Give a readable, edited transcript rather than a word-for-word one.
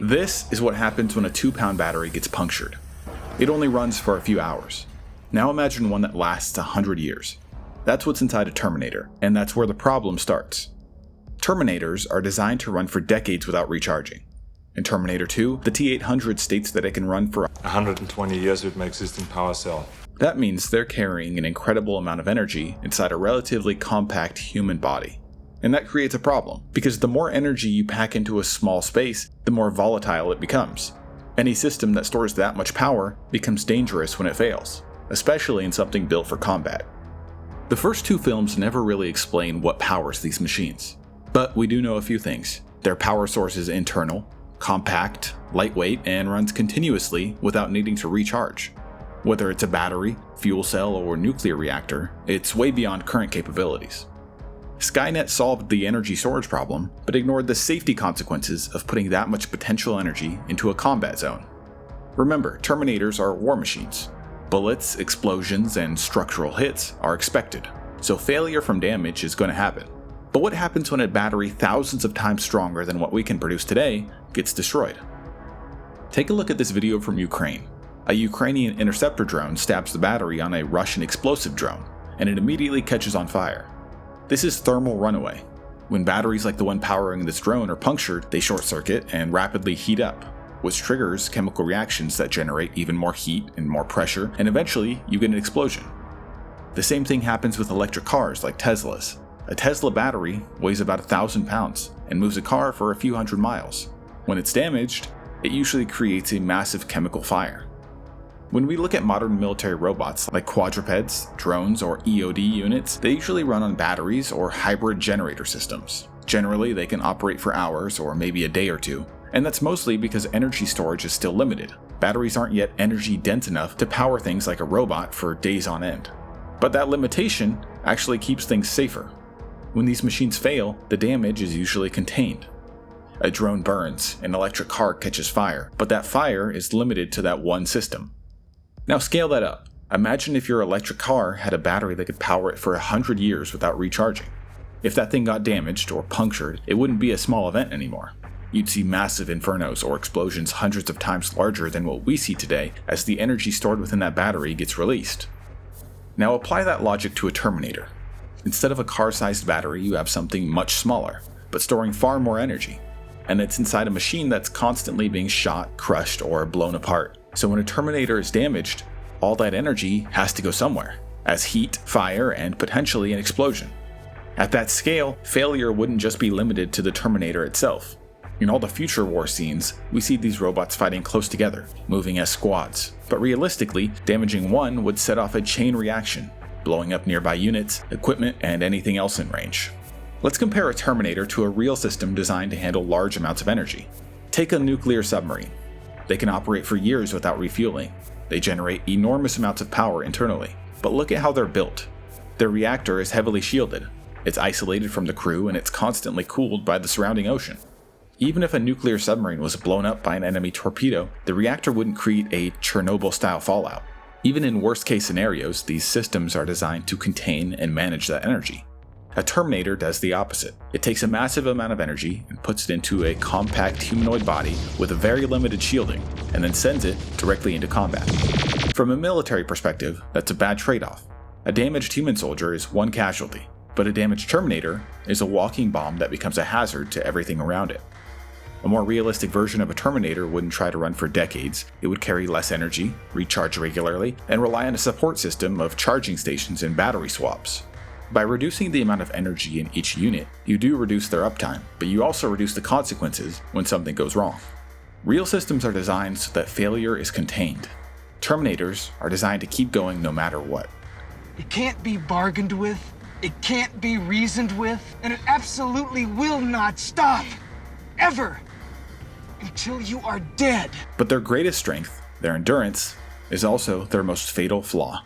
This is what happens when a 2-pound battery gets punctured. It only runs for a few hours. Now imagine one that lasts 100 years. That's what's inside a Terminator, and that's where the problem starts. Terminators are designed to run for decades without recharging. In Terminator 2, the T-800 states that it can run for 120 years with my existing power cell. That means they're carrying an incredible amount of energy inside a relatively compact human body. And that creates a problem, because the more energy you pack into a small space, the more volatile it becomes. Any system that stores that much power becomes dangerous when it fails, especially in something built for combat. The first 2 films never really explain what powers these machines, but we do know a few things. Their power source is internal, compact, lightweight, and runs continuously without needing to recharge. Whether it's a battery, fuel cell, or nuclear reactor, it's way beyond current capabilities. Skynet solved the energy storage problem, but ignored the safety consequences of putting that much potential energy into a combat zone. Remember, Terminators are war machines. Bullets, explosions, and structural hits are expected, so failure from damage is going to happen. But what happens when a battery thousands of times stronger than what we can produce today gets destroyed? Take a look at this video from Ukraine. A Ukrainian interceptor drone stabs the battery on a Russian explosive drone, and it immediately catches on fire. This is thermal runaway. When batteries like the one powering this drone are punctured, they short circuit and rapidly heat up, which triggers chemical reactions that generate even more heat and more pressure, and eventually you get an explosion. The same thing happens with electric cars like Teslas. A Tesla battery weighs about 1,000 pounds and moves a car for a few hundred miles. When it's damaged, it usually creates a massive chemical fire. When we look at modern military robots like quadrupeds, drones, or EOD units, they usually run on batteries or hybrid generator systems. Generally, they can operate for hours or maybe a day or two, and that's mostly because energy storage is still limited. Batteries aren't yet energy dense enough to power things like a robot for days on end. But that limitation actually keeps things safer. When these machines fail, the damage is usually contained. A drone burns, an electric car catches fire, but that fire is limited to that one system. Now scale that up. Imagine if your electric car had a battery that could power it for 100 years without recharging. If that thing got damaged or punctured, it wouldn't be a small event anymore. You'd see massive infernos or explosions hundreds of times larger than what we see today as the energy stored within that battery gets released. Now apply that logic to a Terminator. Instead of a car-sized battery, you have something much smaller, but storing far more energy. And it's inside a machine that's constantly being shot, crushed, or blown apart. So when a Terminator is damaged, all that energy has to go somewhere, as heat, fire, and potentially an explosion. At that scale, failure wouldn't just be limited to the Terminator itself. In all the future war scenes, we see these robots fighting close together, moving as squads. But realistically, damaging one would set off a chain reaction, blowing up nearby units, equipment, and anything else in range. Let's compare a Terminator to a real system designed to handle large amounts of energy. Take a nuclear submarine. They can operate for years without refueling. They generate enormous amounts of power internally. But look at how they're built. Their reactor is heavily shielded. It's isolated from the crew and it's constantly cooled by the surrounding ocean. Even if a nuclear submarine was blown up by an enemy torpedo, the reactor wouldn't create a Chernobyl-style fallout. Even in worst-case scenarios, these systems are designed to contain and manage that energy. A Terminator does the opposite. It takes a massive amount of energy and puts it into a compact humanoid body with a very limited shielding, and then sends it directly into combat. From a military perspective, that's a bad trade-off. A damaged human soldier is one casualty, but a damaged Terminator is a walking bomb that becomes a hazard to everything around it. A more realistic version of a Terminator wouldn't try to run for decades. It would carry less energy, recharge regularly, and rely on a support system of charging stations and battery swaps. By reducing the amount of energy in each unit, you do reduce their uptime, but you also reduce the consequences when something goes wrong. Real systems are designed so that failure is contained. Terminators are designed to keep going no matter what. It can't be bargained with, it can't be reasoned with, and it absolutely will not stop. Ever. Until you are dead. But their greatest strength, their endurance, is also their most fatal flaw.